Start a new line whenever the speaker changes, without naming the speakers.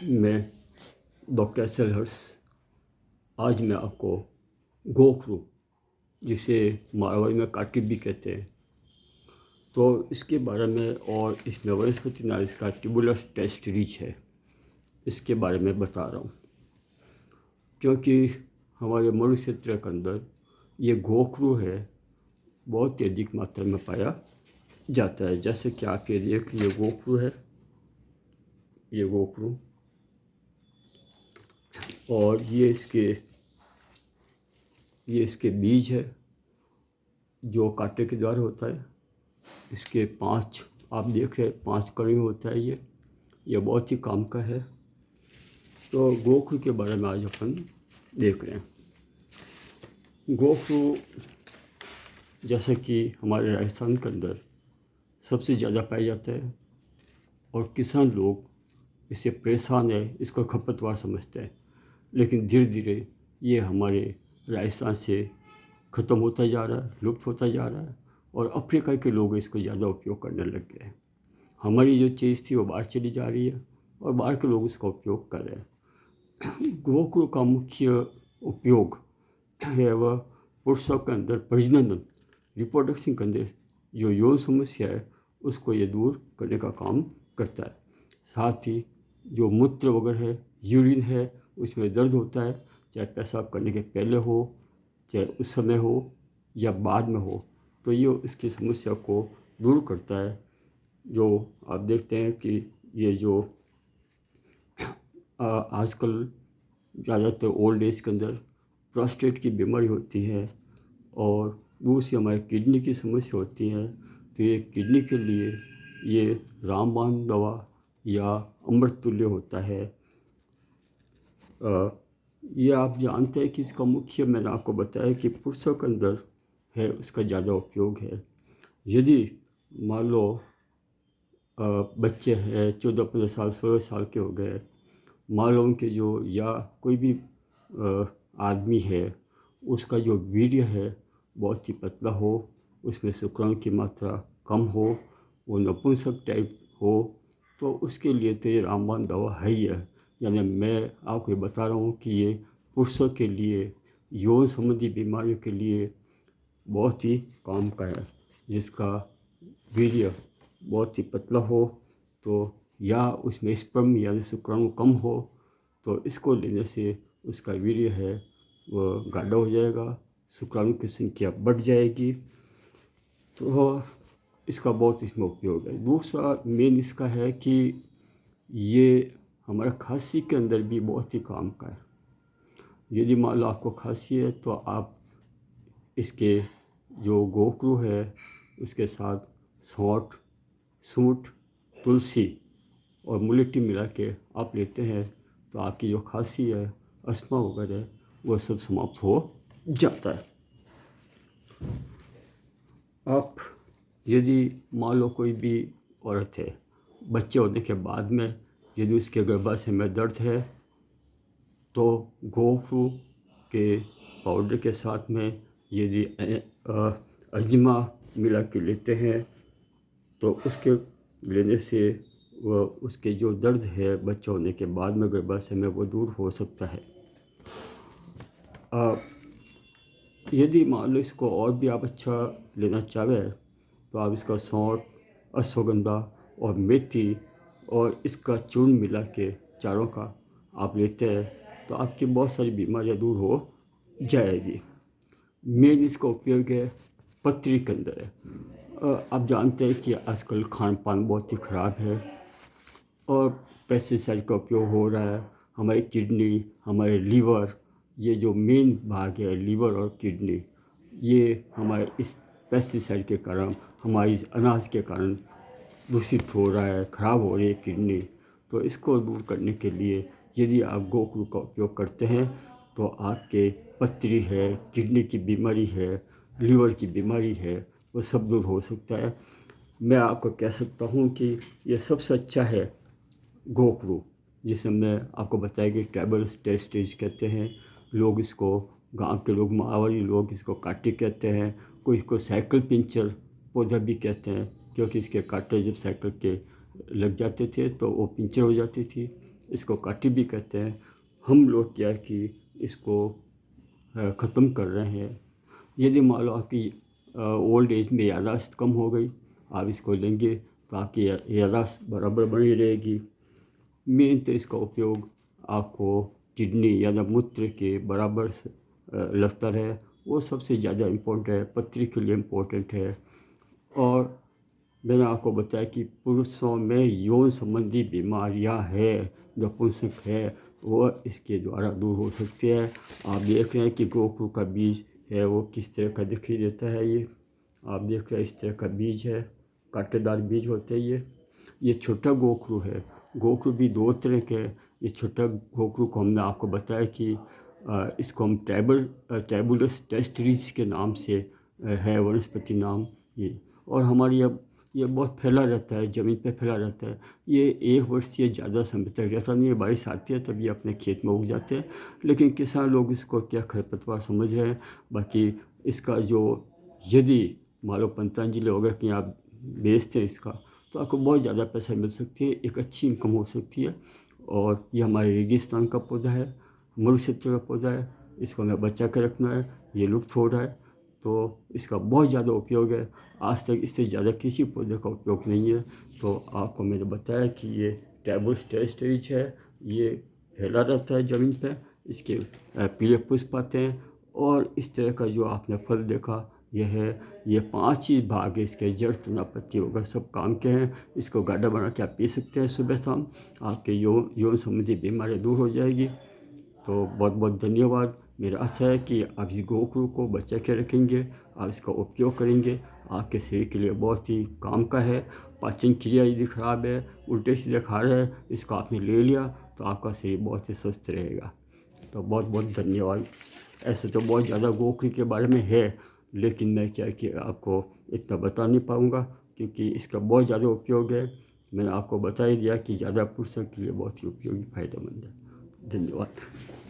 मैं डॉक्टर सेलहर्स। आज मैं आपको गोखरू, जिसे मारवाड़ी में काटिब भी कहते हैं, तो इसके बारे में और इसमें वनस्पति नाश का ट्यूबुलस टेस्ट रिच है, इसके बारे में बता रहा हूँ। क्योंकि हमारे मनुष्य क्षेत्र के अंदर ये गोखरू है बहुत ही अधिक मात्रा में पाया जाता है। जैसे कि आप ये देख, ये गोखरू है, ये गोखरू, और ये इसके बीज है जो कांटे के द्वारा होता है। इसके 5 आप देख रहे हैं, 5 कड़ी होता है। ये बहुत ही काम का है। तो गोखरू के बारे में आज अपन देख रहे हैं। गोखरू जैसे कि हमारे राजस्थान के अंदर सबसे ज़्यादा पाया जाता है और किसान लोग इससे परेशान है, इसको खपतवार समझते हैं। लेकिन धीरे धीरे ये हमारे राजस्थान से ख़त्म होता जा रहा है, लुप्त होता जा रहा है, और अफ्रीका के लोग इसको ज़्यादा उपयोग करने लग गए हैं। हमारी जो चीज़ थी वो बाहर चली जा रही है और बाहर के लोग इसका उपयोग कर रहे हैं। गोखरू का मुख्य उपयोग है वह पुरुषों के अंदर प्रजनन, रिप्रोडक्शन के अंदर जो यौन समस्या है उसको ये दूर करने का काम करता है। साथ ही जो मूत्र वगैरह है, यूरिन है, उसमें दर्द होता है, चाहे पेशाब करने के पहले हो, चाहे उस समय हो या बाद में हो, तो ये इसकी समस्या को दूर करता है। जो आप देखते हैं कि ये जो आजकल ज़्यादातर ओल्ड एज के अंदर प्रोस्टेट की बीमारी होती है और दूसरी हमारी किडनी की समस्या होती है, तो ये किडनी के लिए ये रामबाण दवा या अमृत तुल्य होता है। ये आप जानते हैं कि इसका मुख्य, मैंने आपको बताया कि पुरुषों के अंदर है, उसका ज़्यादा उपयोग है। यदि मान लो बच्चे हैं 14-15 साल 16 साल के हो गए, मान लो उनके जो, या कोई भी आदमी है उसका जो वीर्य है बहुत ही पतला हो, उसमें शुक्राणु की मात्रा कम हो, वो नपुंसक टाइप हो, तो उसके लिए तो ये रामबाण दवा है ही है। यानी मैं आपको ये बता रहा हूँ कि ये पुरुषों के लिए यौन संबंधी बीमारियों के लिए बहुत ही काम का है। जिसका वीर्य बहुत ही पतला हो तो, या उसमें स्पर्म यानी शुक्राणु कम हो, तो इसको लेने से उसका वीर्य है वो गाढ़ा हो जाएगा, शुक्राणु की संख्या बढ़ जाएगी। तो इसका बहुत इसमें उपयोग है। दूसरा मेन इसका है कि ये हमारा खांसी के अंदर भी बहुत ही काम का है। यदि मान लो आपको खांसी है तो आप इसके जो गोखरू है उसके साथ सौंठ, सूंठ, तुलसी और मुलेठी मिला के आप लेते हैं तो आपकी जो खांसी है, अस्थमा वगैरह, वो सब समाप्त हो जाता है। आप यदि मान लो कोई भी औरत है, बच्चे होने के बाद में यदि उसके गर्भाशय में दर्द है, तो गोखरू के पाउडर के साथ में यदि अजमा मिला के लेते हैं तो उसके लेने से वह उसके जो दर्द है बच्चा होने के बाद में गर्भाशय में वो दूर हो सकता है। यदि मान लो इसको और भी आप अच्छा लेना चाहें तो आप इसका सौंठ, अश्वगंधा और मेथी और इसका चूर्ण मिला के चारों का आप लेते हैं तो आपकी बहुत सारी बीमारियां दूर हो जाएगी। मेन इसका उपयोग है पथरी के अंदर है। आप जानते हैं कि आजकल खान पान बहुत ही ख़राब है और पेस्टिसाइड का उपयोग हो रहा है। हमारी किडनी, हमारे लीवर, ये जो मेन भाग है लीवर और किडनी, ये हमारे इस पेस्टिसाइड के कारण, हमारी अनाज के कारण दूषित हो रहा है, ख़राब हो रही है किडनी। तो इसको दूर करने के लिए यदि आप गोखरू का उपयोग करते हैं तो आपके पथरी है, किडनी की बीमारी है, लीवर की बीमारी है, वो सब दूर हो सकता है। मैं आपको कह सकता हूँ कि ये सबसे अच्छा है गोखरू, जिसे मैं आपको बताया कि ट्राइबल टेस्टेज कहते हैं लोग इसको, गांव के लोग, मारवाड़ी लोग इसको काटी कहते हैं, कोई इसको साइकिल पिंचर पौधा भी कहते हैं, क्योंकि इसके कांटे जब साइकिल के लग जाते थे तो वो पिंचर हो जाती थी इसको काटी भी कहते हैं। हम लोग क्या कि इसको ख़त्म कर रहे हैं। यदि मान लो आपकी ओल्ड एज में याददाश्त कम हो गई, आप इसको लेंगे तो आपकी याददाश्त बराबर बनी रहेगी। मेन तो इसका उपयोग आपको किडनी या मूत्र के बराबर लगता है, वो सबसे ज़्यादा इम्पोर्टेंट है, पथरी के लिए इम्पोर्टेंट है। और मैंने आपको बताया कि पुरुषों में यौन संबंधी बीमारियां है, जो पुंसक है वो इसके द्वारा दूर हो सकती है। आप देख रहे हैं कि गोखरू का बीज है वो किस तरह का दिखाई देता है। ये आप देख रहे हैं इस तरह का बीज है, कांटेदार बीज होते हैं ये छोटा गोखरू है। गोखरू भी दो तरह के हैं। ये छोटा गोखरू को हमने आपको बताया कि इसको हम टैबुलस टेस्टरीज के नाम से है वनस्पति नाम ये। और हमारी अब ये बहुत फैला रहता है, ज़मीन पे फैला रहता है। ये एक वर्ष से ज़्यादा समय तक रहता नहीं है, बारिश आती है तब ये अपने खेत में उग जाते हैं। लेकिन किसान लोग इसको क्या खरपतवार समझ रहे हैं। बाकी इसका जो यदि मान लो पतंजलि वगैरह की आप बेचते हैं इसका, तो आपको बहुत ज़्यादा पैसा मिल सकती है, एक अच्छी इनकम हो सकती है। और ये हमारे रेगिस्तान का पौधा है, मरुक्षेत्र का पौधा है, इसको हमें बचा के रखना है। ये लुप्त हो रहा है तो इसका बहुत ज़्यादा उपयोग है। आज तक इससे ज़्यादा किसी पौधे का उपयोग नहीं है। तो आपको मैंने बताया कि ये टैबुलस टेस्टरीज है, ये फैला रहता है ज़मीन पे, इसके पीले पुष्प आते हैं। और इस तरह का जो आपने फल देखा यह है, ये 5 ही भाग है इसके, जड़ तना पत्ती वगैरह सब काम के हैं। इसको गाढ़ा बना के आप पी सकते हैं सुबह शाम, आपके यौन संबंधी बीमारी दूर हो जाएगी। तो बहुत बहुत धन्यवाद। मेरा आशा है कि आप इस गोखरू को बचा के रखेंगे, आप इसका उपयोग करेंगे, आपके शरीर के लिए बहुत ही काम का है। पाचन क्रिया यदि खराब है, उल्टे सीधे खा रहे हैं, इसको आपने ले लिया तो आपका शरीर बहुत ही स्वस्थ रहेगा। तो बहुत बहुत धन्यवाद। ऐसे तो बहुत ज़्यादा गोखरू के बारे में है, लेकिन मैं क्या कि आपको इतना बता नहीं पाऊँगा क्योंकि इसका बहुत ज़्यादा उपयोग है। मैंने आपको बता ही दिया कि ज़्यादा पुरुषों के लिए बहुत ही उपयोगी फ़ायदेमंद है। धन्यवाद।